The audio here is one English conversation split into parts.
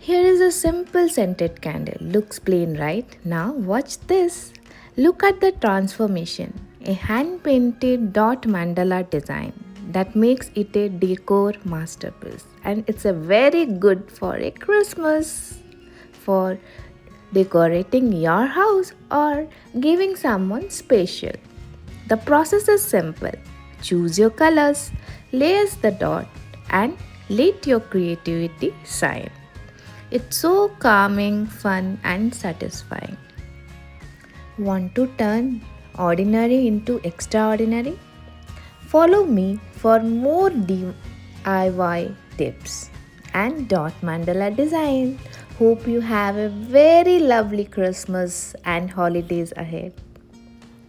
Here is a simple scented candle. Looks plain, right? Now watch this. Look at the transformation. A hand painted dot mandala design that makes it a decor masterpiece. And it's a very good for a Christmas, for decorating your house or giving someone special. The process is simple. Choose your colors, layers the dot, and let your creativity shine. It's so calming, fun, and satisfying. Want to turn ordinary into extraordinary? Follow me for more DIY tips and dot mandala design. Hope you have a very lovely Christmas and holidays ahead.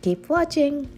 Keep watching.